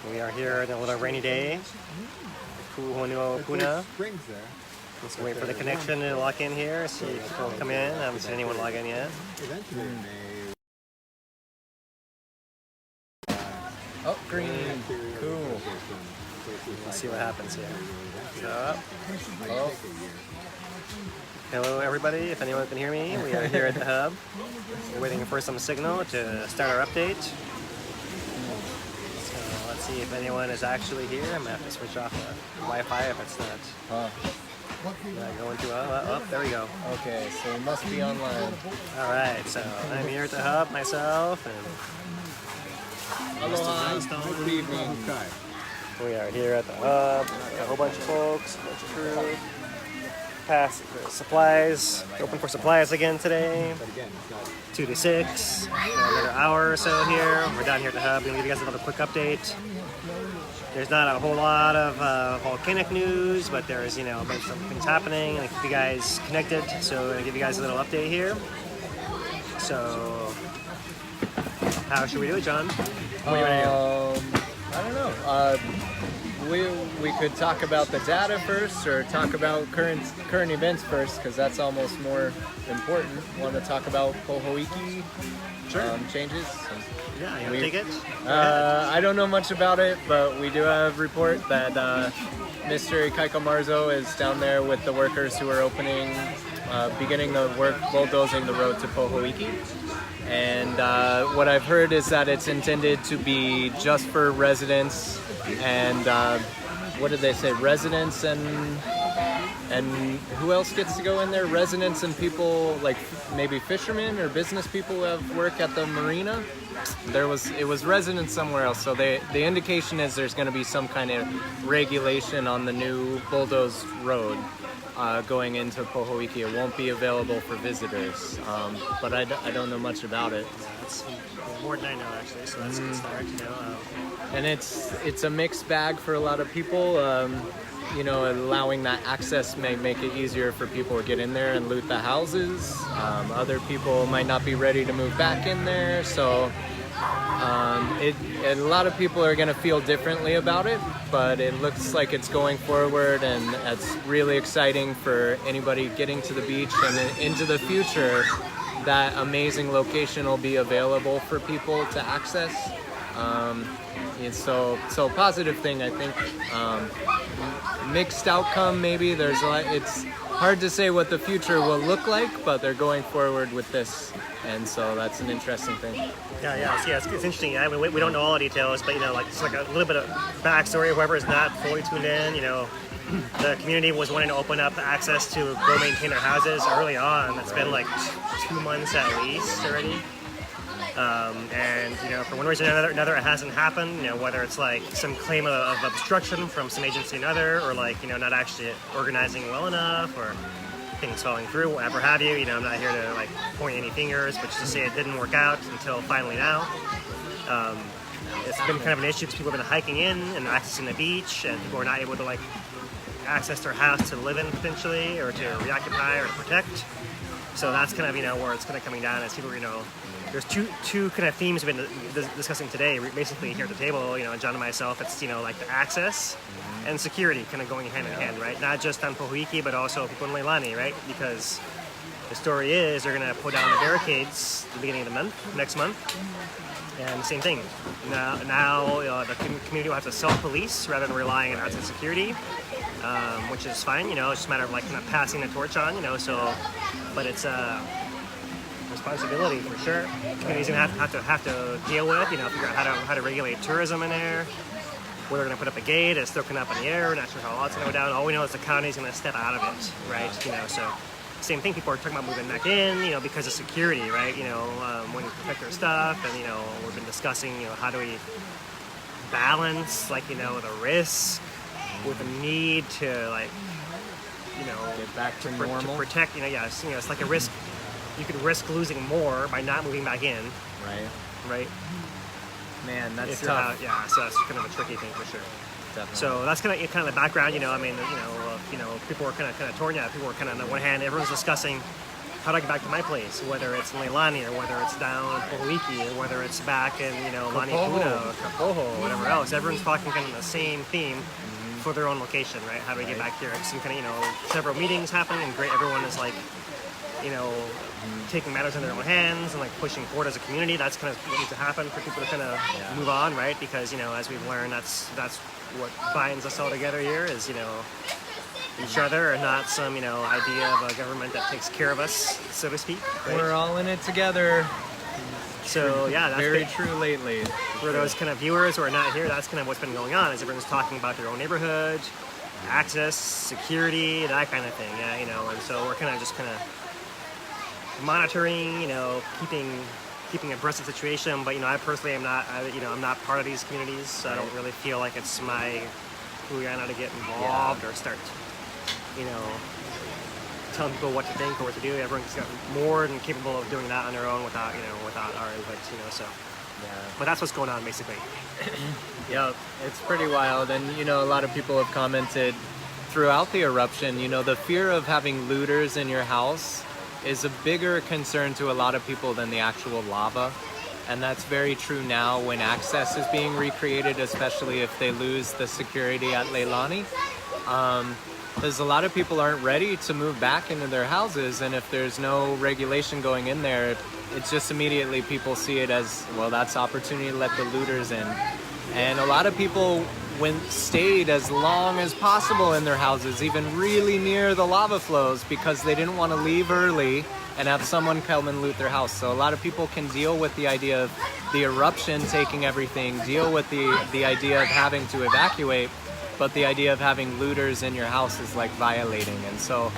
We are here on a little rainy day. Puhonua Puna. Springs there. Let's wait for the connection to lock in here. See if people come in. I haven't seen anyone log in yet. Eventually it may. Oh, green. Cool. Let's see what happens here. Oh. Hello everybody, if anyone can hear me, we are here at the hub. We're waiting for some signal to start our update. So let's see if anyone is actually here. I'm gonna have to switch off the Wi-Fi if it's not. Going to, oh, there we go. Okay, so we must be online. Alright, so I'm here at the hub myself, and Aloha, good evening. we are here at the hub. A whole bunch of folks, a bunch of crew. Pass supplies. Open for supplies again today. 2 to 6. Another hour or so here. We're down here at the hub. We're gonna give you guys another quick update. There's not a whole lot of volcanic news, but there's been some things happening, and I keep you guys connected. So I'm gonna give you guys a little update here. So how should we do it, John? What do you want to do? I don't know. We could talk about the data first, or talk about current events first, because that's almost more important. Want to talk about Pohoiki changes? Yeah, you want to take it? I don't know much about it, but we do have a report that Mr. Kaiko Marzo is down there with the workers who are beginning the work bulldozing the road to Pohoiki. And what I've heard is that it's intended to be just for residents and what did they say? Residents and who else gets to go in there? Residents and people like maybe fishermen or business people who have work at the marina. It was residents somewhere else. So the indication is there's going to be some kind of regulation on the new bulldozed road going into Pohoiki. It won't be available for visitors, but I don't know much about it. That's more than I know, actually, so that's a good start. And it's a mixed bag for a lot of people. Allowing that access may make it easier for people to get in there and loot the houses. Other people might not be ready to move back in there, so a lot of people are going to feel differently about it, but it looks like it's going forward, and it's really exciting for anybody getting to the beach, and into the future that amazing location will be available for people to access. So positive thing, I think. Mixed outcome maybe. It's hard to say what the future will look like, but they're going forward with this, and so that's an interesting thing. Yeah, it's interesting. I mean, we don't know all the details, but it's like a little bit of backstory. Whoever is not fully tuned in, the community was wanting to open up access to go maintain their houses early on. It's been like 2 months at least already. And for one reason or another, it hasn't happened. Whether it's like some claim of obstruction from some agency or another, or not actually organizing well enough, or things falling through, whatever have you. I'm not here to point any fingers, but just to say it didn't work out until finally now. It's been kind of an issue because people have been hiking in and accessing the beach, and people are not able to access their house to live in potentially, or to reoccupy, or to protect. So that's kind of where it's kind of coming down as people there's two kind of themes we've been discussing today, basically here at the table. John and myself, it's like the access and security kind of going hand in hand, right? Not just on Pohoiki, but also people in Leilani, right? Because the story is they're going to put down the barricades at the beginning of the next month, and same thing. Now the community will have to self-police rather than relying on outside security, which is fine. It's just a matter of kind of passing the torch on. But it's responsibility for sure. Communities gonna have to deal with, figure out how to regulate tourism in there. Where they're gonna put up a gate, it's still kind of up in the air. We're not sure how all it's gonna go down. All we know is the county's gonna step out of it, right? So same thing. People are talking about moving back in, because of security, right? When to protect their stuff, and we've been discussing, how do we balance, the risk with the need to, Get back to normal. To protect, it's like a risk. You could risk losing more by not moving back in. Right. Man, that's tough. tough. Yeah, so that's kind of a tricky thing for sure. Definitely. So that's kind of the background. People were kind of torn. Yeah, people were kind of on the one hand, everyone's discussing how do I get back to my place? Whether it's in Leilani or whether it's down in Pohoiki or whether it's back in, you know, Manipuna or Kapoho or whatever else. Everyone's talking kind of the same theme for their own location, right? How do we get back here? Some kind of, you know, several meetings happening and great. Everyone is like, you know, taking matters in their own hands and like pushing forward as a community. That's kind of what needs to happen for people to kind of move on, right? Because, you know, as we've learned, that's what binds us all together here is, you know, each other and not some, you know, idea of a government that takes care of us, so to speak. Right? We're all in it together. So yeah, that's Very true lately. for those kind of viewers who are not here. That's kind of what's been going on. Is everyone's talking about their own neighborhood, access, security, that kind of thing. Yeah, you know, and so we're kind of just kind of monitoring, you know, keeping abreast of the situation. But you know, I personally am not, I'm not part of these communities, so I don't really feel like it's my Kīlauea to get involved or start, you know, telling people what to think or what to do. Everyone's got more than capable of doing that on their own without our input, you know. So, but that's what's going on basically. Yep, it's pretty wild, and you know, a lot of people have commented throughout the eruption. You know, the fear of having looters in your house is a bigger concern to a lot of people than the actual lava. And that's very true now when access is being recreated, especially if they lose the security at Leilani. Because a lot of people aren't ready to move back into their houses, and if there's no regulation going in there, it's just immediately people see it as, well, that's opportunity to let the looters in. And a lot of people stayed as long as possible in their houses, even really near the lava flows, because they didn't want to leave early and have someone come and loot their house. So a lot of people can deal with the idea of the eruption taking everything, deal with the idea of having to evacuate, but the idea of having looters in your house is like violating. And so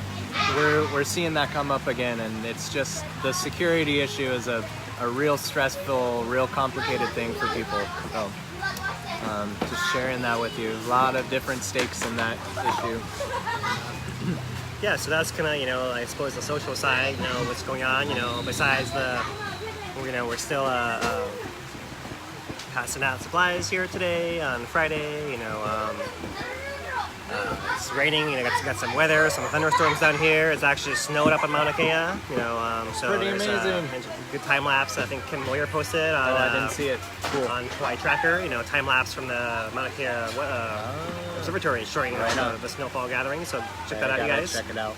we're seeing that come up again, and it's just the security issue is a real stressful, real complicated thing for people. So just sharing that with you. A lot of different stakes in that issue. Yeah, so that's kind of, you know, I suppose the social side, you know, what's going on, you know, besides the, you know, we're still passing out supplies here today on Friday, you know, it's raining, you know, got some weather, some thunderstorms down here. It's actually snowed up on Mauna Kea, you know, so pretty there's amazing. A good time lapse I think Kim Moyer posted on, I didn't see it. Cool. on Hawaii Tracker, you know, time lapse from the Mauna Kea observatory showing the snowfall gathering, so check that out, you guys. Check it out.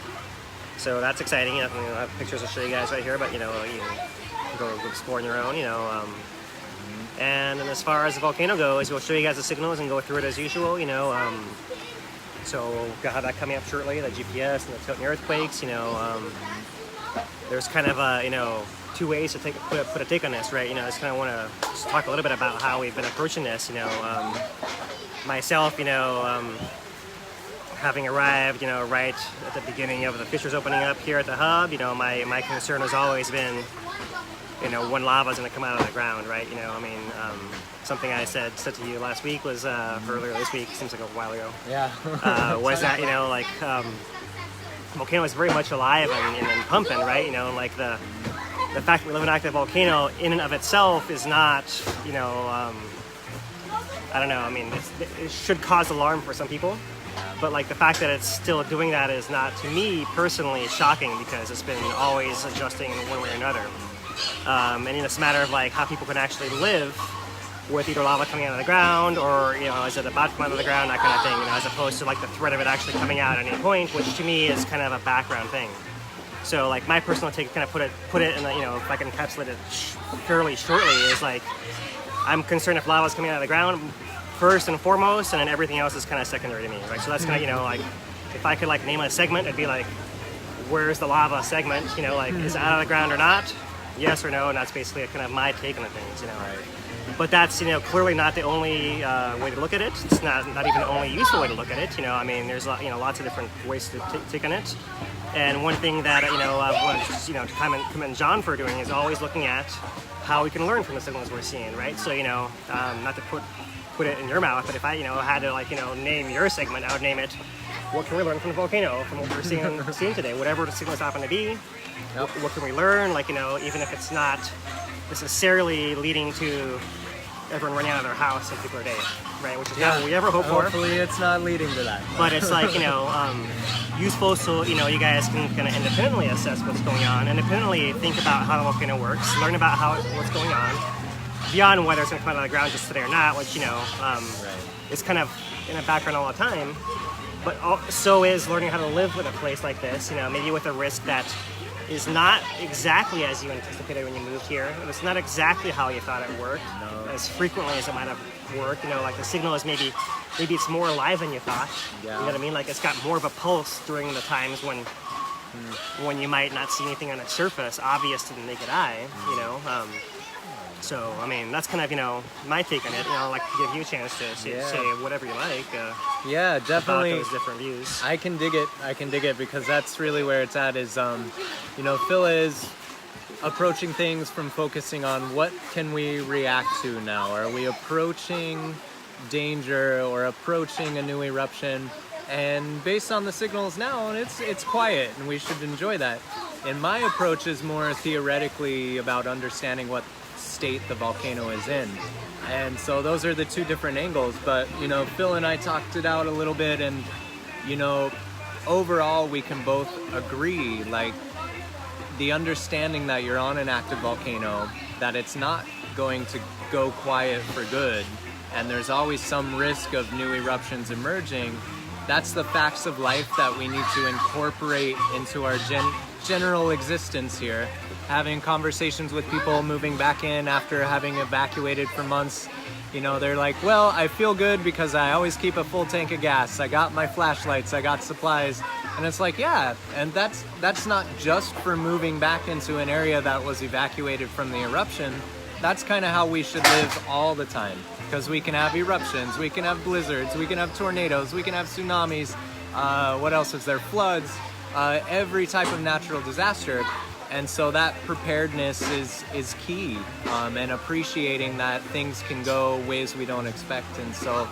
So that's exciting. You know, I have pictures to show you guys right here, but you know, you can go explore on your own, you know. And then as far as the volcano goes, we'll show you guys the signals and go through it as usual, you know. So we'll have that coming up shortly, the GPS and the tilt and earthquakes, you know. There's kind of, you know, two ways to put a take on this, right? You know, I just kind of want to just talk a little bit about how we've been approaching this, you know. Myself, you know, having arrived, you know, right at the beginning of the fissures opening up here at the hub, you know, my concern has always been, you know, when lava's going to come out of the ground, right? You know, I mean, something I said to you last week was, earlier this week, seems like a while ago. Yeah. Was that, you know, like, volcano is very much alive and pumping, right? You know, like the fact that we live in an active volcano in and of itself is not, you know, I don't know, I mean, it should cause alarm for some people, but like the fact that it's still doing that is not, to me personally, shocking, because it's been always adjusting in one way or another. And it's a matter of like how people can actually live with either lava coming out of the ground, or, you know, is it about to come out of the ground, that kind of thing, you know, as opposed to like the threat of it actually coming out at any point, which to me is kind of a background thing. So like my personal take, kind of put it in, you know, if I can encapsulate it fairly shortly, is like, I'm concerned if lava is coming out of the ground first and foremost, and then everything else is kind of secondary to me, right? So that's kind of, you know, like, if I could like name a segment, it'd be like, where's the lava segment? You know, like, is it out of the ground or not? Yes or no? And that's basically kind of my take on the things, you know. Right. But that's, you know, clearly not the only way to look at it. It's not even the only useful way to look at it. You know, I mean, there's, you know, lots of different ways to take on it. And one thing that, you know, I want to, you know, to commend John for doing is always looking at how we can learn from the signals we're seeing, right? So, you know, not to put it in your mouth, but if I, you know, had to, like, you know, name your segment, I would name it, what can we learn from the volcano, from what we're seeing today, whatever the signals happen to be. Yep. What can we learn? Like, you know, even if it's not necessarily leading to everyone running out of their house in a particular day. right? Which is not what we ever hope for. Hopefully it's not leading to that. But it's like, useful so, you guys can kind of independently assess what's going on, independently think about how the volcano works, learn about what's going on, beyond whether it's going to come out of the ground just today or not, which, is kind of in the background all the time. But so is learning how to live with a place like this, maybe with a risk that is not exactly as you anticipated when you moved here. It's not exactly how you thought it worked, as frequently as it might have worked. Like the signal is maybe it's more alive than you thought. Yeah. You know what I mean? Like it's got more of a pulse during the times when you might not see anything on the surface obvious to the naked eye. So, I mean, that's kind of, my take on it. I'd like to give you a chance to say whatever you like. Yeah, definitely. About those different views. I can dig it because that's really where it's at is, Phil is approaching things from focusing on what can we react to now? Are we approaching danger or approaching a new eruption? And based on the signals now, it's quiet and we should enjoy that. And my approach is more theoretically about understanding what state the volcano is in. And so those are the two different angles. But, Phil and I talked it out a little bit and, overall we can both agree, like the understanding that you're on an active volcano, that it's not going to go quiet for good. And there's always some risk of new eruptions emerging. That's the facts of life that we need to incorporate into our general existence here. Having conversations with people moving back in after having evacuated for months, they're like, well, I feel good because I always keep a full tank of gas. I got my flashlights, I got supplies. And it's like, yeah, and that's not just for moving back into an area that was evacuated from the eruption. That's kind of how we should live all the time. Because we can have eruptions, we can have blizzards, we can have tornadoes, we can have tsunamis. What else is there? Floods, every type of natural disaster. And so that preparedness is key, and appreciating that things can go ways we don't expect. And so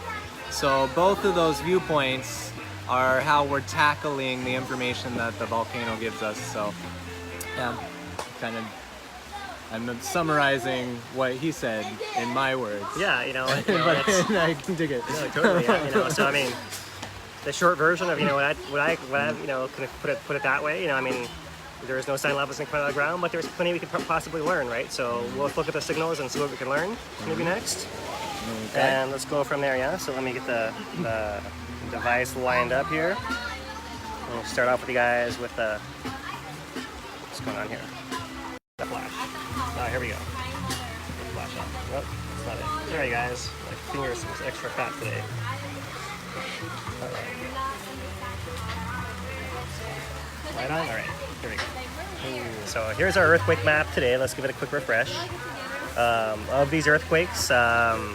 both of those viewpoints are how we're tackling the information that the volcano gives us. So yeah, I'm summarizing what he said in my words. Yeah, but I can dig it. No, totally. Yeah, so I mean, the short version of what I kind of put it that way. There is no sign levels in front of the ground, but there's plenty we could possibly learn, right? So we'll look at the signals and see what we can learn maybe next. Okay. And let's go from there, yeah? So let me get the device lined up here. And we'll start off with you guys with what's going on here? The flash. Here we go. The flash on. Nope, that's not it. There you guys. My fingers was extra fat today. All right. Light on? All right. Here we go. So here's our earthquake map today. Let's give it a quick refresh. Of these earthquakes, there's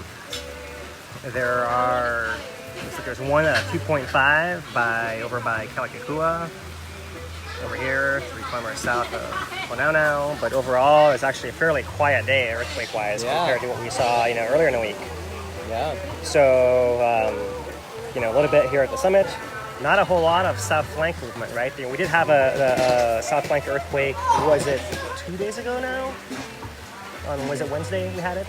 one at 2.5 over by Kīlauea, over here 3 kilometers south of Pohoiki. But overall, it's actually a fairly quiet day earthquake-wise compared to what we saw, earlier in the week. Yeah. So, a little bit here at the summit. Not a whole lot of south flank movement, right? We did have a south flank earthquake. Was it 2 days ago now? Was it Wednesday we had it?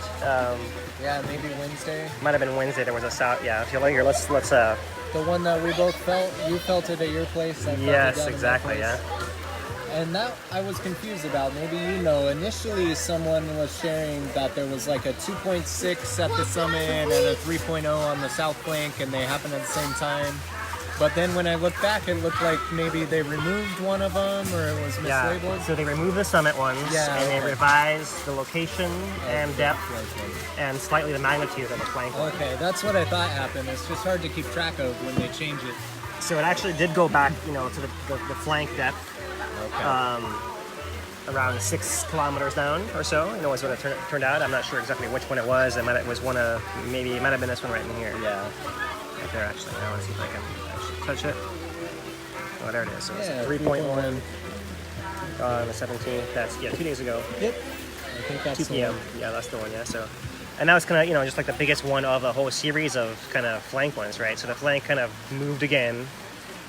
Yeah, maybe Wednesday. Might have been Wednesday. There was a south. Yeah. If you're here, let's. The one that we both felt. You felt it at your place. Yes, exactly. Yeah. And that I was confused about. Maybe initially someone was sharing that there was like a 2.6 at the summit and a 3.0 on the south flank, and they happened at the same time. But then when I looked back, it looked like maybe they removed one of them or it was mislabeled. Yeah, so they removed the summit ones and they revised the location and depth and slightly the magnitude of the flank one. Okay, that's what I thought happened. It's just hard to keep track of when they change it. So it actually did go back, to the flank depth. Okay. Around 6 kilometers down or so, was what it turned out. I'm not sure exactly which one it was. It might have been this one right in here. Yeah. Right there, actually. I want to see if I can actually touch it. Oh, there it is. So it's 3.1 on the 17th. That's 2 days ago. Yep. I think that's 2 p.m. Yeah, that's the one. Yeah. So, and that was kind of just like the biggest one of the whole series of kind of flank ones, right? So the flank kind of moved again.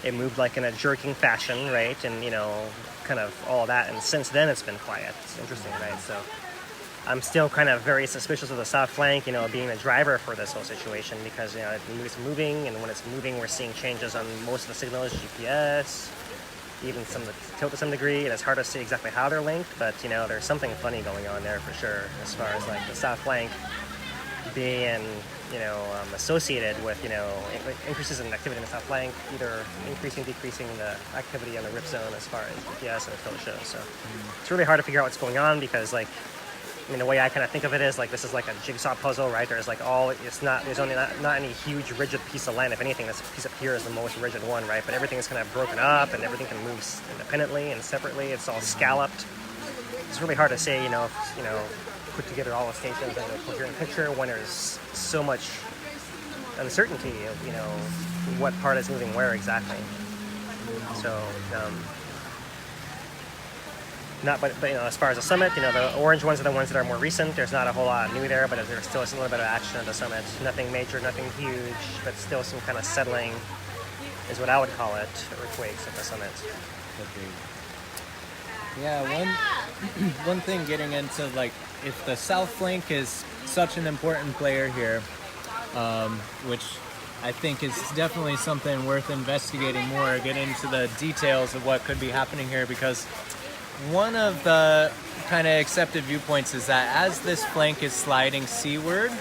It moved like in a jerking fashion, right? And kind of all that. And since then, it's been quiet. It's interesting, right? So. I'm still kind of very suspicious of the south flank, being the driver for this whole situation because, it's moving, and when it's moving, we're seeing changes on most of the signals, GPS, even some of the tilt to some degree, and it's hard to see exactly how they're linked, but, there's something funny going on there for sure as far as like the south flank being, associated with, increases in activity in the south flank, either increasing, decreasing the activity on the rip zone as far as GPS and tilt shows. So it's really hard to figure out what's going on because, like, the way I kind of think of it is like this is like a jigsaw puzzle, right? There's like there's only not any huge rigid piece of land. If anything, this piece up here is the most rigid one, right? But everything is kind of broken up and everything can move independently and separately. It's all scalloped. It's really hard to say, put together all the stations in a coherent picture when there's so much uncertainty of, what part is moving where exactly. So, but as far as the summit, the orange ones are the ones that are more recent. There's not a whole lot new there, but there's still a little bit of action at the summit. Nothing major, nothing huge, but still some kind of settling is what I would call it, earthquakes at the summit. Yeah, one thing getting into, like, if the south flank is such an important player here, which I think is definitely something worth investigating more, get into the details of what could be happening here, because one of the kind of accepted viewpoints is that as this flank is sliding seaward,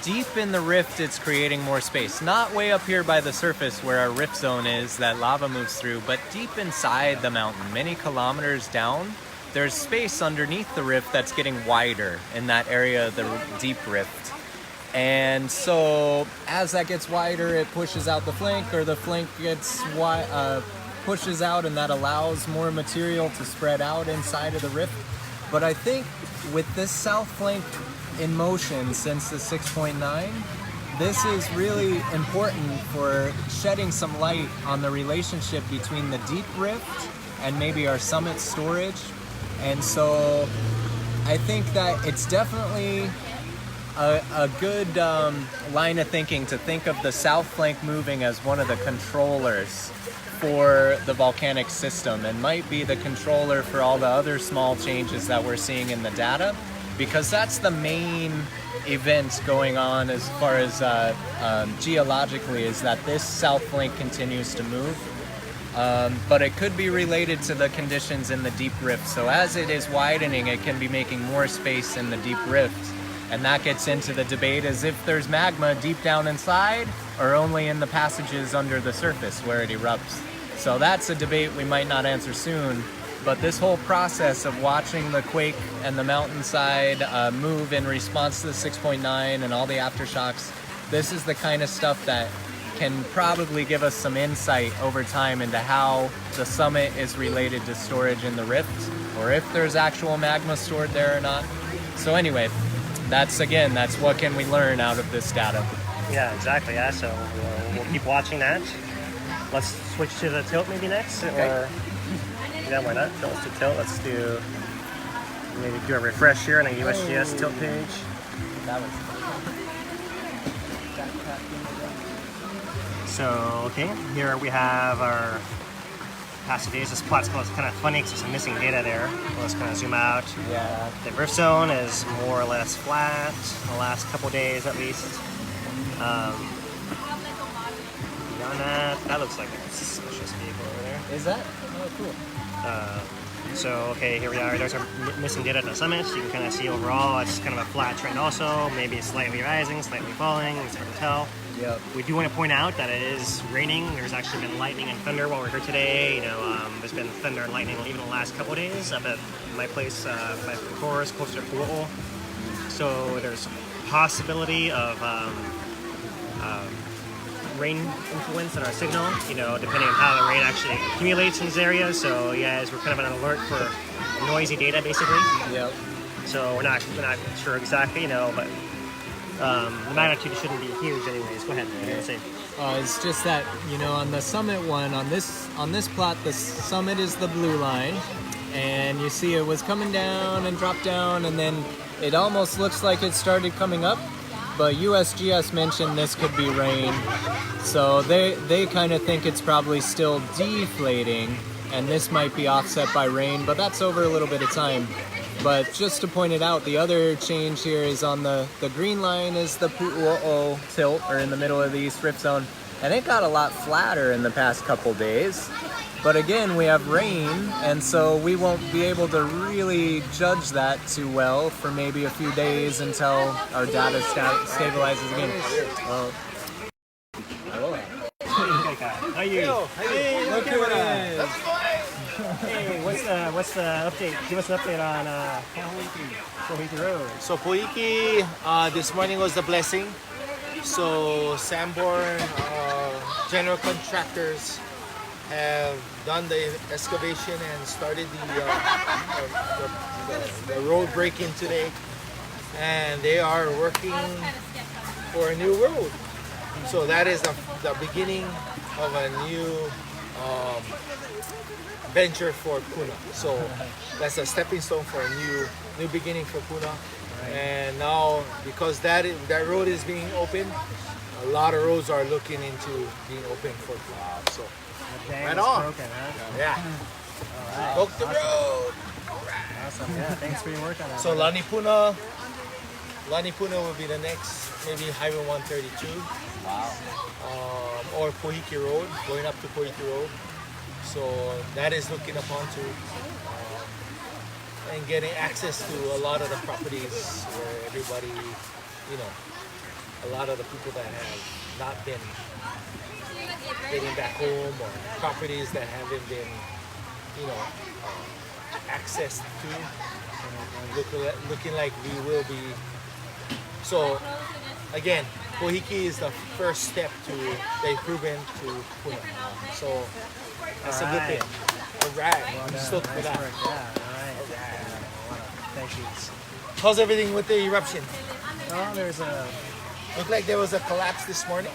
deep in the rift it's creating more space. Not way up here by the surface where our rift zone is that lava moves through, but deep inside the mountain, many kilometers down, there's space underneath the rift that's getting wider in that area of the deep rift. And so as that gets wider, it pushes out the flank, or the flank gets pushes out, and that allows more material to spread out inside of the rift. But I think with this south flank in motion since the 6.9, this is really important for shedding some light on the relationship between the deep rift and maybe our summit storage. And so I think that it's definitely a good line of thinking to think of the south flank moving as one of the controllers for the volcanic system, and might be the controller for all the other small changes that we're seeing in the data, because that's the main event going on as far as geologically, is that this south flank continues to move. But it could be related to the conditions in the deep rift. So as it is widening, it can be making more space in the deep rift. And that gets into the debate as if there's magma deep down inside or only in the passages under the surface where it erupts. So that's a debate we might not answer soon. But this whole process of watching the quake and the mountainside move in response to the 6.9 and all the aftershocks, this is the kind of stuff that can probably give us some insight over time into how the summit is related to storage in the rift, or if there's actual magma stored there or not. So anyway, that's what can we learn out of this data. Yeah, exactly. Yeah, so we'll keep watching that. Let's switch to the tilt maybe next. Okay. Or yeah, why not? So let's do tilt. Let's do maybe do a refresh here on a USGS tilt page. That was So okay, here we have our past days. This plot's kind of funny because there's some missing data there. Let's kind of zoom out. yeah. The rift zone is more or less flat the last couple days at least. Beyond that looks like a suspicious vehicle over there. Is that? Oh, cool. So okay, here we are. There's our missing data at the summit. You can kind of see overall it's kind of a flat trend also. Maybe it's slightly rising, slightly falling. It's hard to tell. Yep. We do want to point out that it is raining. There's actually been lightning and thunder while we're here today. There's been thunder and lightning even the last couple of days up at my place by the course, closer to Kīlauea. So there's possibility of rain influence on our signal, depending on how the rain actually accumulates in these areas. So yeah, we're kind of on an alert for noisy data basically. Yep. So we're not sure exactly, but the magnitude shouldn't be huge anyways. Go ahead. Say. It's just that, on the summit one, on this plot, the summit is the blue line, and you see it was coming down and dropped down, and then it almost looks like it started coming up, but USGS mentioned this could be rain, so they kind of think it's probably still deflating, and this might be offset by rain, but that's over a little bit of time. But just to point it out, the other change here is on the green line is the Pu'u'o tilt, or in the middle of the East Rift Zone. And it got a lot flatter in the past couple days. But again, we have rain, and so we won't be able to really judge that too well for maybe a few days until our data stabilizes again. How are you? Hey, look who it is! Hey, what's the update? Give us an update on Pohoiki Road. So Pohoiki, this morning was the blessing. So Sanborn general contractors have done the excavation and started the road breaking today, and they are working for a new road. So that is the beginning of a new venture for Puna. So that's a stepping stone for a new beginning for Puna. And now, because that road is being opened, a lot of roads are looking into being open for Puna. So right on. Broken, huh? Yeah. All right. Book the road. Awesome. Yeah. Thanks for your work on that. So Lani Puna will be the next, maybe Highway 132. Wow. Or Pohoiki Road, going up to Pohoiki Road. So that is looking upon to and getting access to a lot of the properties where everybody, a lot of the people that have not been getting back home, or properties that haven't been, accessed to, looking like we will be. So again, Pohoiki is the first step to the improvement to Puna. So that's a good thing. All right. I'm stoked for that. Yeah. All right. Thank you. How's everything with the eruption? Oh, there's a. Looked like there was a collapse this morning.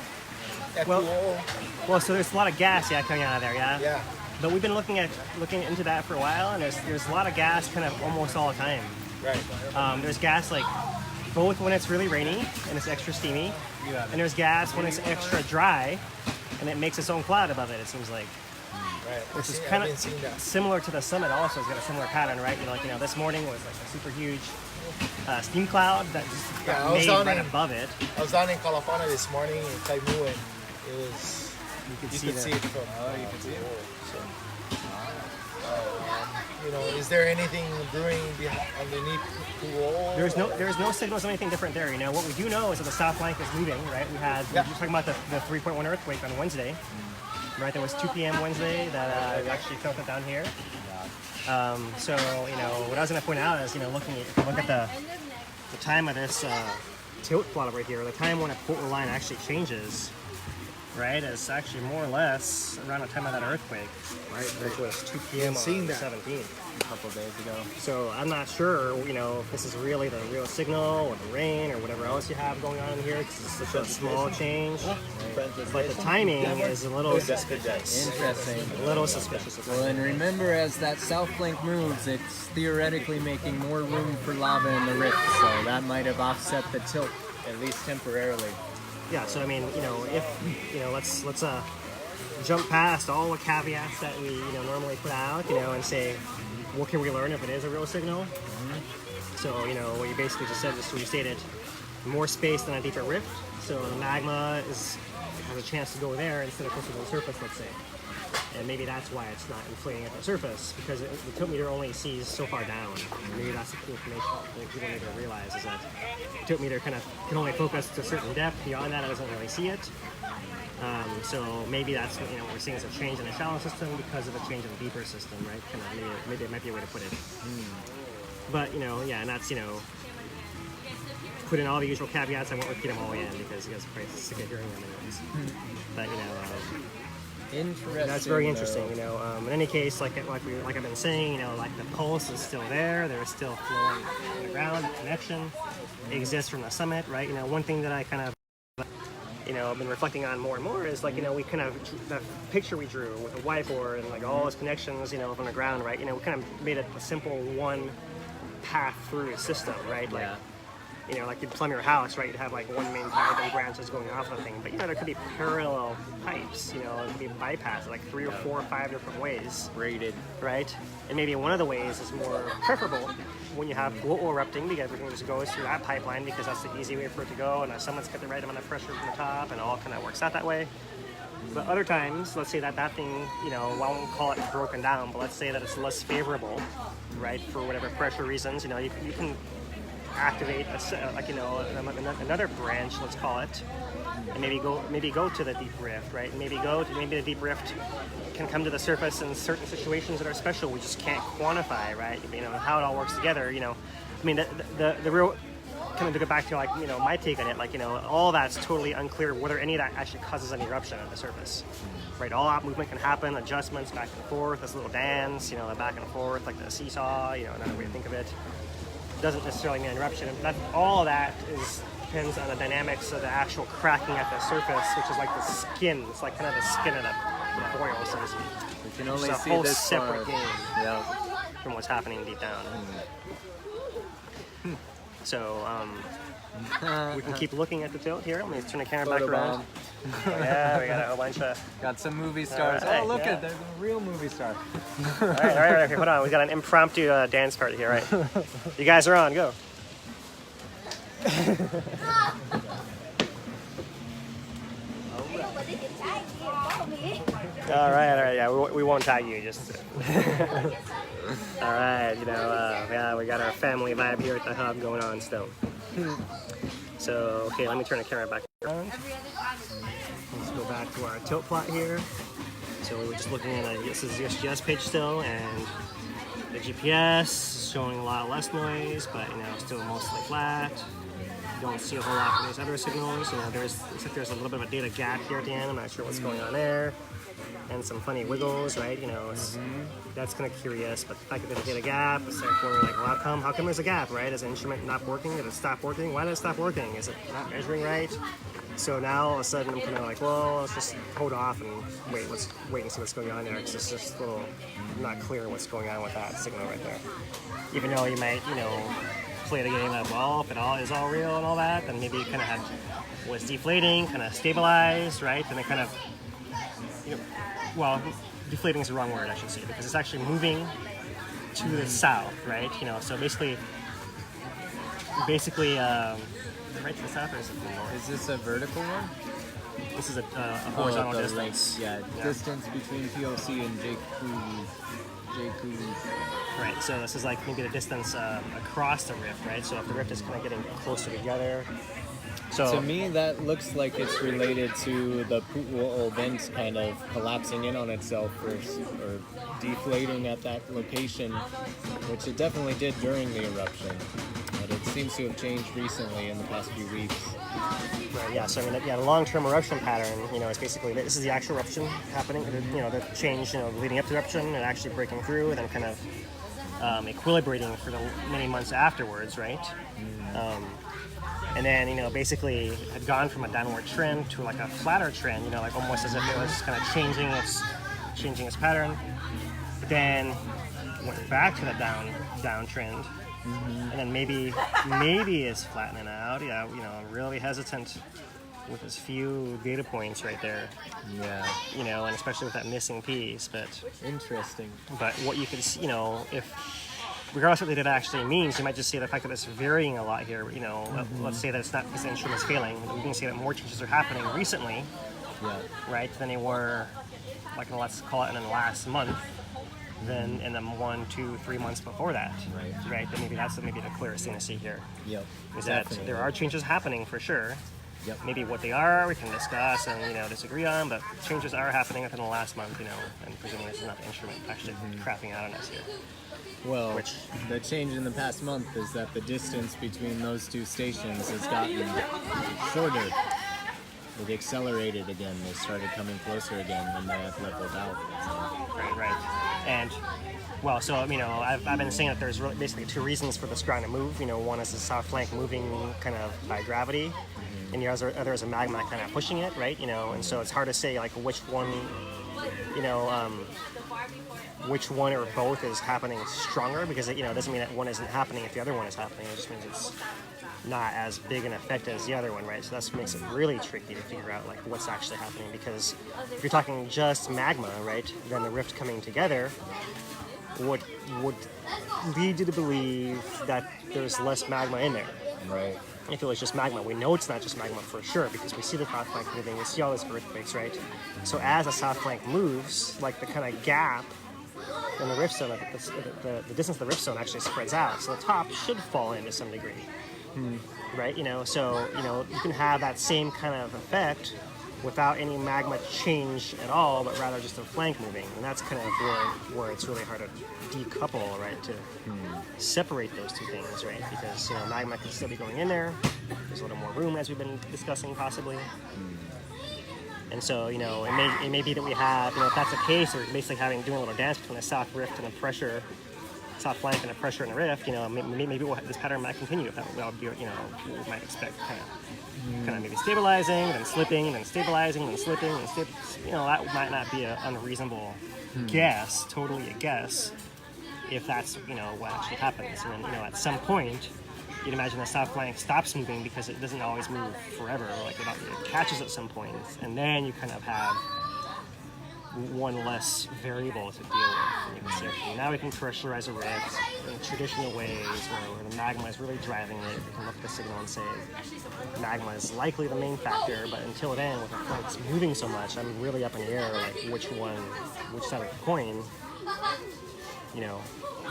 At Well, so there's a lot of gas, coming out of there, yeah. Yeah. But we've been looking into that for a while, and there's a lot of gas kind of almost all the time. Right. There's gas like both when it's really rainy and it's extra steamy, and there's gas when it's extra dry, and it makes its own cloud above it. It seems like. Right. Which is kind of similar to the summit. Also, it's got a similar pattern, right? This morning was like a super huge steam cloud that just got made right above it. I was down in Kīlauea this morning in Kaimu, and it was you could see it from you could see it. So, is there anything brewing underneath Pu'u'o? There's no signals of anything different there. What we do know is that the south flank is moving, right? We were talking about the 3.1 earthquake on Wednesday. Right, there was 2 p.m. Wednesday that we actually felt it down here. So what I was going to point out is look at the time of this tilt plot right here, the time when a quarter line actually changes, right? Is actually more or less around the time of that earthquake, right? Which was 2 p.m. on the 17th. A couple days ago. So I'm not sure, if this is really the real signal or the rain or whatever else you have going on in here, because it's such a small change. But the timing is a little suspicious. Interesting. A little suspicious. Well, and remember, as that south flank moves, it's theoretically making more room for lava in the rift, so that might have offset the tilt, at least temporarily. Yeah. So if let's jump past all the caveats that we normally put out, and say, what can we learn if it is a real signal? Mm-hmm. So, what you basically just said, just restated, more space than a deeper rift. So the magma has a chance to go there instead of closer to the surface, let's say. And maybe that's why it's not inflating at the surface, because the tilt meter only sees so far down. Maybe that's the key information that people need to realize, is that the tilt meter kind of can only focus to a certain depth. Beyond that, it doesn't really see it. So maybe that's what we're seeing is a change in the shallow system because of a change in the deeper system, right? Kind of maybe it might be a way to put it. But and that's put in all the usual caveats. I won't repeat them all again because you guys are probably sick of hearing them anyways. But interesting. that's very interesting. In any case, like I've been saying, like the pulse is still there. There's still flowing on the ground. The connection exists from the summit, right? One thing that I kind of I've been reflecting on more and more is we kind of, the picture we drew with the whiteboard and all those connections, on the ground, right? We kind of made it a simple one path through system, right? you know, like you'd plumb your house, right? You'd have like one main pipe and branches going off the thing. But, you know, there could be parallel pipes, you know, it could be bypassed like 3 or 4 or 5 different ways. Braided. Right? And maybe one of the ways is more preferable when you have global erupting, because everything just goes through that pipeline because that's the easy way for it to go, and someone's got the right amount of pressure from the top, and it all kind of works out that way. But other times, let's say that thing, you know, I won't call it broken down, but let's say that it's less favorable, right, for whatever pressure reasons. You know, you can activate like, you know, another branch, let's call it, and maybe go to the deep rift, right? Maybe the deep rift can come to the surface in certain situations that are special we just can't quantify, right? You know, how it all works together. You know, I mean, the real kind of to go back to, like, you know, my take on it, like, you know, all that's totally unclear whether any of that actually causes an eruption on the surface, right? All that movement can happen, adjustments back and forth, this little dance, you know, the back and forth, like the seesaw, you know, another way to think of it. Doesn't necessarily mean an eruption. All of that depends on the dynamics of the actual cracking at the surface, which is like the skin. It's like kind of the skin of the boil, so to speak. We can only it's a see whole this separate far. game Yeah. from what's happening deep down. So we can keep looking at the tilt here. Let me turn the camera back around. Yeah, we got a whole bunch of... Got some movie stars. Right, oh, look yeah. at there's a real movie star. All right, okay, hold on. We got an impromptu dance party here, right? You guys are on, go. All right, yeah, we won't tag you, just... All right, you know, yeah, we got our family vibe here at the hub going on still. So, okay, let me turn the camera back around. Let's go back to our tilt plot here. So we were just looking at this is the USGS page still, and the GPS is showing a lot less noise, but, you know, still mostly flat. Don't see a whole lot of these other signals. You know, looks like there's a little bit of a data gap here at the end. I'm not sure what's going on there. And some funny wiggles, right? You know, that's kind of curious. But the fact that there's a data gap, it's like wondering, like, well, how come there's a gap, right? Is the instrument not working? Did it stop working? Why did it stop working? Is it not measuring right? So now all of a sudden I'm kind of like, well, let's just hold off and wait and see what's going on there, because it's just a little not clear what's going on with that signal right there. Even though you might, you know, play the game of, well, if it all is all real and all that, then maybe it kind of was deflating, kind of stabilized, right? And it kind of, you know, well, deflating is the wrong word, I should say, because it's actually moving to the south, right? You know, so basically, right to the south, or is it the north? Is this a vertical one? This is a horizontal the distance. yeah, distance between POC and JQ. Right, so this is like maybe the distance across the rift, right? So if the rift is kind of getting closer together. So To me, that looks like it's related to the Pu'u'o vent kind of collapsing in on itself or deflating at that location, which it definitely did during the eruption. But it seems to have changed recently in the past few weeks. Right, yeah, so I mean, yeah, the long-term eruption pattern, you know, is basically, this is the actual eruption happening, you know, the change, you know, leading up to the eruption and actually breaking through and then kind of equilibrating for the many months afterwards, right? And then, you know, basically had gone from a downward trend to like a flatter trend, you know, like almost as if it was kind of changing its pattern. But then went back to the downtrend. And then maybe is flattening out. Yeah, you know, I'm really hesitant with as few data points right there. Yeah. You know, and especially with that missing piece. But Interesting. But what you can see, you know, regardless of what that actually means, you might just see the fact that it's varying a lot here. You know, let's say that it's not because the instrument's failing. You can see that more changes are happening recently, right, than they were, like, let's call it in the last month, than in the 1, 2, 3 months before that. Right. Then maybe that's maybe the clearest thing to see here. Yep. Is Definitely. that there are changes happening for sure. Yep. Maybe what they are, we can discuss and, you know, disagree on, but changes are happening within the last month, you know, and presumably this is not the instrument actually crapping out on us here. Well, the change in the past month is that the distance between those two stations has gotten shorter. It accelerated again. They started coming closer again when they have leveled out. Right. And, well, so, you know, I've been saying that there's really basically two reasons for this ground to move. You know, one is the south flank moving kind of by gravity, and the other is a magma kind of pushing it, right? You know, and so it's hard to say, like, which one, you know, which one or both is happening stronger, because it, it doesn't mean that one isn't happening if the other one is happening. It just means it's not as big an effect as the other one, right? So that makes it really tricky to figure out like what's actually happening, because if you're talking just magma, right, then the rift coming together would lead you to believe that there's less magma in there. Right. If it was just magma, we know it's not just magma for sure, because we see the south flank moving, we see all these earthquakes, right? So as the south flank moves, like the kind of gap in the rift zone, the distance of the rift zone actually spreads out, so the top should fall in to some degree, right? So you can have that same kind of effect without any magma change at all, but rather just a flank moving, and that's kind of where it's really hard to decouple, right? To separate those two things, right? Because magma can still be going in there. There's a little more room, as we've been discussing, possibly. And so, it may be that we have, if that's the case, we're basically doing a little dance between a south rift and a pressure, south flank and a pressure and a rift. Maybe this pattern might continue. That'll be, we might expect kind of maybe stabilizing, then slipping, then stabilizing, then slipping, and that might not be an unreasonable guess, totally a guess, if that's what actually happens. And then at some point, you'd imagine the south flank stops moving because it doesn't always move forever. Like it catches at some point, and then you kind of have one less variable to deal with. And you can say, okay, now we can terrestrialize a rift in traditional ways where the magma is really driving it. We can look at the signal and say magma is likely the main factor, but until then, with the flanks moving so much, I'm really up in the air, like which side of the coin,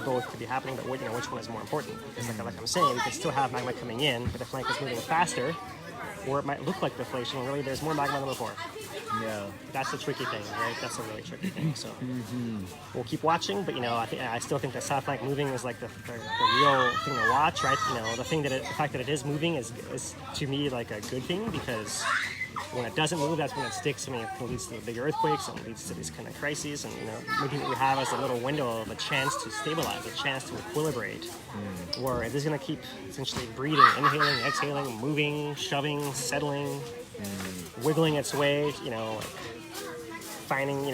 both could be happening, but which one is more important? Because like I'm saying, we could still have magma coming in, but the flank is moving faster, or it might look like deflation, and really there's more magma than before. Yeah. That's the tricky thing, right? That's a really tricky thing. So we'll keep watching, but I still think the south flank moving is like the real thing to watch, right? The fact that it is moving is to me like a good thing, because when it doesn't move, that's when it sticks. It leads to the big earthquakes, and it leads to these kind of crises, and maybe what we have is a little window of a chance to stabilize, a chance to equilibrate, where it is going to keep essentially breathing, inhaling, exhaling, moving, shoving, settling, wiggling its way, finding,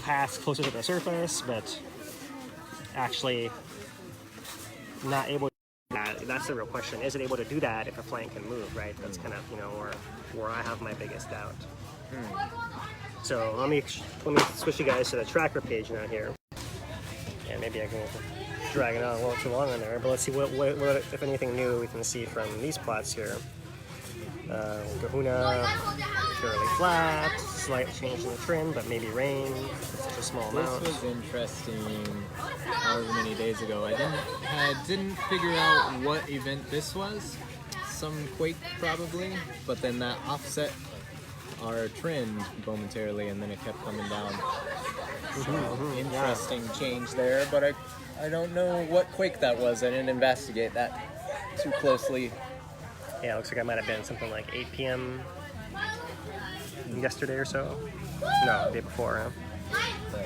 paths closer to the surface, but actually not able to do that. That's the real question. Is it able to do that if a flank can move, right? That's kind of, where I have my biggest doubt. So let me switch you guys to the tracker page now here. And maybe I can drag it on a little too long on there, but let's see what if anything new we can see from these plots here. Kahuna, fairly flat, slight change in the trend, but maybe rain, such a small amount. This was interesting however many days ago. I didn't figure out what event this was. Some quake probably, but then that offset our trend momentarily, and then it kept coming down. Interesting change there, but I don't know what quake that was. I didn't investigate that too closely. Yeah, it looks like it might have been something like 8 p.m. yesterday or so. No, the day before, huh?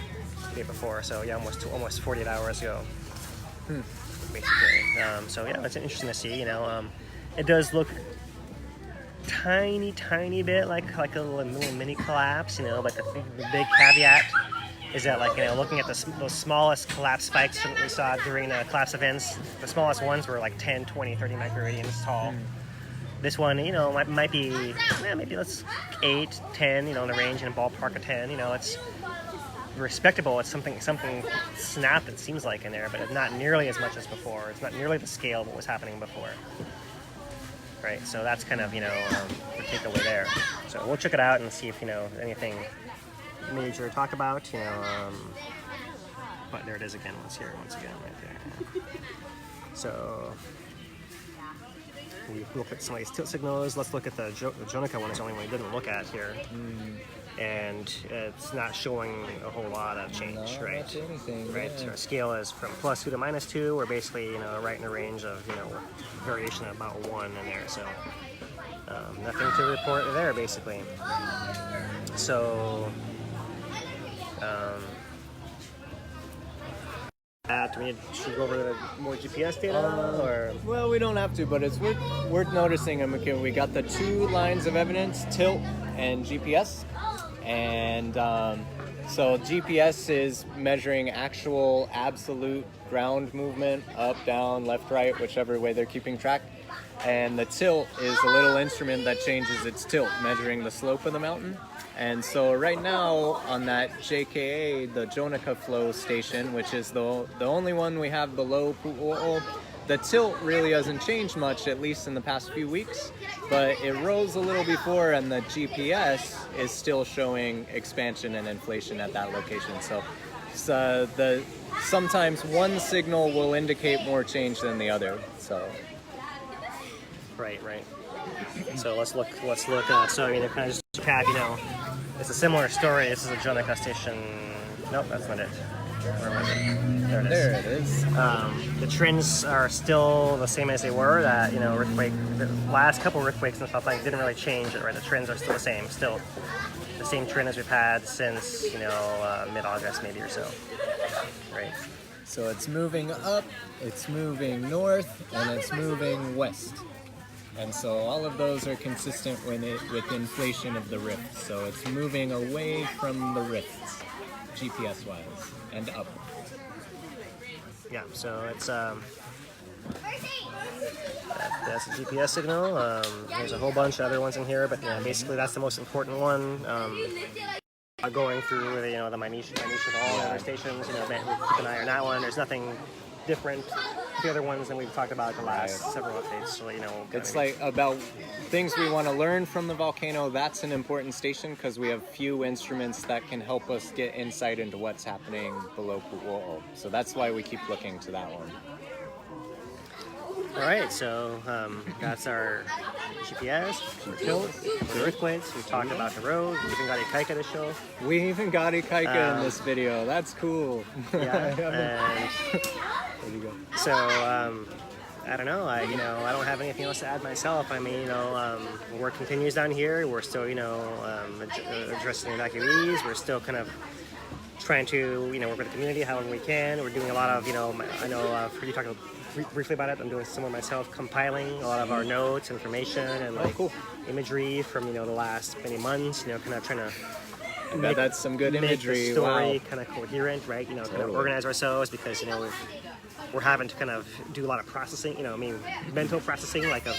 The day before, so yeah, almost 48 hours ago. Basically. So yeah, it's interesting to see. It does look tiny bit like a little mini collapse. But the big caveat is that, looking at those smallest collapse spikes that we saw during the collapse events, the smallest ones were like 10, 20, 30 microradians tall. This one, might be, maybe let's 8, 10, in the range, in a ballpark of 10. It's respectable. It's something snapped, it seems like, in there, but not nearly as much as before. It's not nearly the scale of what was happening before. Right, so that's kind of, the takeaway there. So we'll check it out and see if, anything major to talk about, but there it is again, once again, right there. So we look at some of these tilt signals. Let's look at the Jonica one. Is the only one we didn't look at here. And it's not showing a whole lot of change, right? Anything, right. Yeah. So our scale is from +2 to -2. We're basically, right in the range of, variation of about 1 in there. So nothing to report there, basically. So should we go over the more GPS data, or? Well, we don't have to, but it's worth noticing. We got the 2 lines of evidence: tilt and GPS. And So GPS is measuring actual absolute ground movement, up, down, left, right, whichever way they're keeping track. And the tilt is a little instrument that changes its tilt, measuring the slope of the mountain. And so right now on that JKA, the Jonica flow station, which is the only one we have below Pu'o'o, the tilt really hasn't changed much, at least in the past few weeks, but it rose a little before, and the GPS is still showing expansion and inflation at that location. So sometimes one signal will indicate more change than the other. So Right. So let's look. So kind of just to recap, it's a similar story. This is a Jonica station. Nope, that's not it. Where was it? There it is. there it is. The trends are still the same as they were. That earthquake, the last couple of earthquakes and stuff like didn't really change it. Right, the trends are still the same. Still the same trend as we've had since mid-August maybe or so. Right. So it's moving up, it's moving north, and it's moving west. And so all of those are consistent with inflation of the rift. So it's moving away from the rifts, GPS-wise, and up. Yeah, so it's that's a GPS signal. There's a whole bunch of other ones in here, but basically that's the most important one. Going through the minutia of all the other stations, we keep an eye on that one. There's nothing different the other ones than we've talked about the last several updates. So it's like about things we want to learn from the volcano. That's an important station because we have few instruments that can help us get insight into what's happening below Pu'o'o. So that's why we keep looking to that one. All right, so that's our GPS, the tilt, the earthquakes. We talked about the road. We even got Ikaika to show. We even got Ikaika in this video. That's cool. Yeah, and there you go. so I don't know. I don't have anything else to add myself. I mean, work continues down here. We're still addressing evacuees. We're still kind of trying to work with the community however we can. We're doing a lot of I know for you talking briefly about it. I'm doing some of myself, compiling a lot of our notes, information, and imagery from the last many months. Kind of trying to that's some good imagery. Make the story Wow. kind of coherent, right? Kind of organize ourselves because we're having to kind of do a lot of processing. Mental processing, like that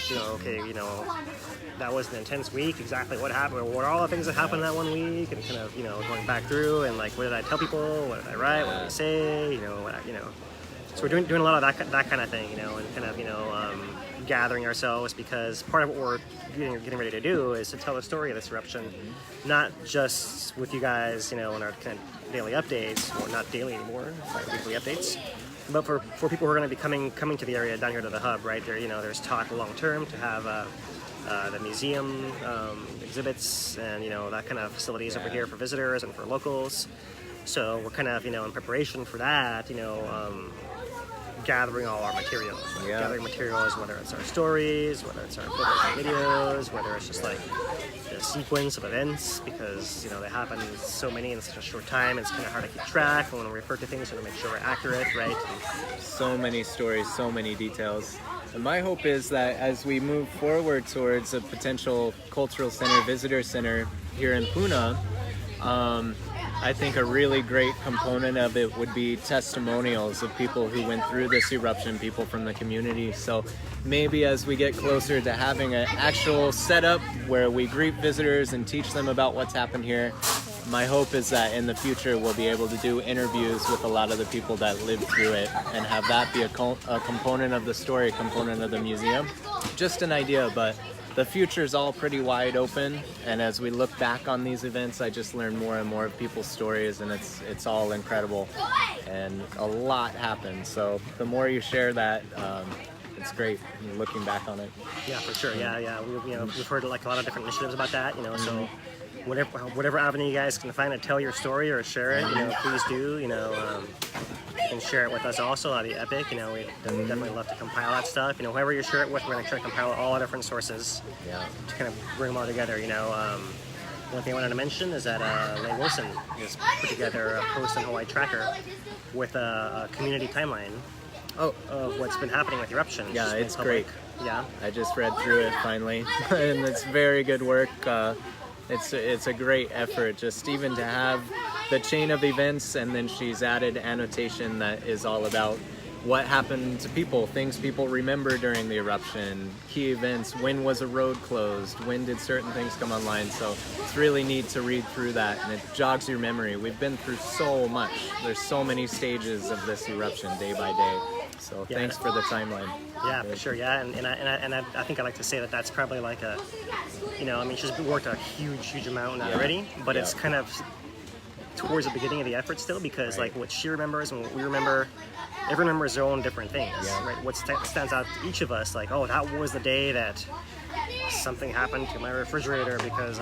was an intense week. Exactly what happened? What are all the things that happened that one week? And kind of going back through and what did I tell people? What did I write? What did I say? So we're doing a lot of that kind of thing, and kind of gathering ourselves because part of what we're getting ready to do is to tell the story of this eruption, not just with you guys, in our kind of daily updates, or not daily anymore, but weekly updates, but for people who are going to be coming to the area down here to the hub, right there, there's talk long term to have the museum exhibits and that kind of facilities over here for visitors and for locals. So we're kind of in preparation for that, gathering all our materials. Right? Yeah. Gathering materials, whether it's our stories, whether it's our videos, whether it's just like the sequence of events, because they happen so many in such a short time. It's kind of hard to keep track. And when we refer to things, we want to make sure we're accurate, right? So many stories, so many details. And my hope is that as we move forward towards a potential cultural center, visitor center here in Puna, I think a really great component of it would be testimonials of people who went through this eruption, people from the community. So maybe as we get closer to having an actual setup where we greet visitors and teach them about what's happened here, my hope is that in the future we'll be able to do interviews with a lot of the people that lived through it and have that be a component of the story, a component of the museum. Just an idea, but the future's all pretty wide open, and as we look back on these events, I just learn more and more of people's stories, and it's all incredible, and a lot happened. So the more you share that, it's great looking back on it. Yeah, for sure. Yeah. We've heard like a lot of different initiatives about that. So whatever avenue you guys can find to tell your story or share it, please do. You can share it with us also. That'd be epic. We'd definitely love to compile that stuff. Whoever you share it with, we're going to try to compile all the different sources to kind of bring them all together. One thing I wanted to mention is that Lane Wilson has put together a Post in Hawaii tracker with a community timeline of what's been happening with eruption. Yeah, it's great. Yeah. I just read through it finally, and it's very good work. It's a great effort, just even to have the chain of events, and then she's added annotation that is all about what happened to people, things people remember during the eruption, key events, when was a road closed, when did certain things come online. So it's really neat to read through that, and it jogs your memory. We've been through so much. There's so many stages of this eruption day by day. So thanks for the timeline. Yeah, for sure. Yeah, and I think I like to say that that's probably like a, you know, I mean, she's worked a huge amount already, but it's kind of towards the beginning of the effort still, because like what she remembers and what we remember, everyone remembers their own different things, right? What stands out to each of us, like, oh, that was the day that something happened to my refrigerator because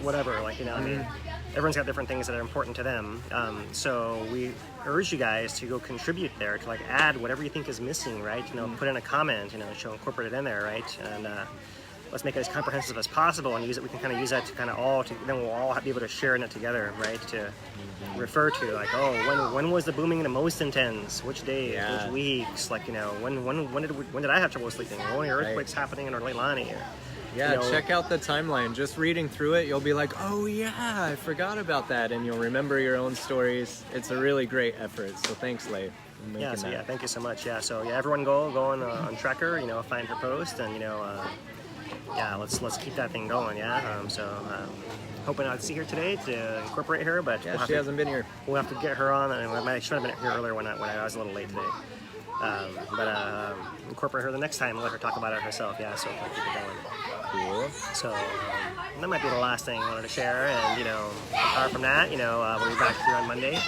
whatever, like, you know, I mean, everyone's got different things that are important to them. So we urge you guys to go contribute there, to like add whatever you think is missing, right? You know, put in a comment, you know, incorporate it in there, right? And let's make it as comprehensive as possible and use it. We can kind of use that to kind of then we'll all be able to share in it together, right? To refer to, like, oh, when was the booming the most intense? Which days? Which weeks? Like, you know, when did I have trouble sleeping? Were only earthquakes happening in Leilani? Yeah, you know, check out the timeline. Just reading through it, you'll be like, oh yeah, I forgot about that, and you'll remember your own stories. It's a really great effort. So thanks, Leigh. Yeah, so yeah, thank you so much. Yeah, so yeah, everyone go on Tracker, you know, find her post, and you know, yeah, let's keep that thing going. Yeah, hoping I'd see her today to incorporate her, but yeah, she hasn't been here. We'll have to get her on, and I should have been here earlier when I was a little late today. But incorporate her the next time and let her talk about it herself. Yeah, so we'll keep it going. Cool. So that might be the last thing I wanted to share. And you know, apart from that, you know, we'll be back here on Monday.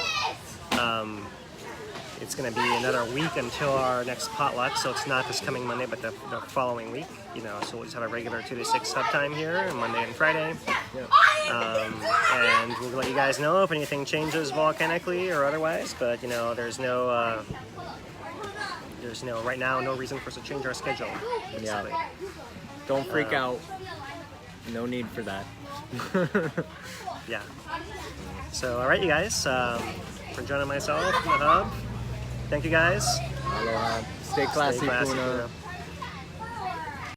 It's going to be another week until our next potluck, so it's not this coming Monday, but the following week. You know, so we'll just have a regular 2 to 6 sub time here, Monday and Friday. And we'll let you guys know if anything changes volcanically or otherwise. But you know, there's no right now no reason for us to change our schedule. Basically. Yeah. Don't freak out. No need for that. Yeah. So all right, you guys, for joining myself in the hub. Thank you guys. Aloha. Stay classy, Puna.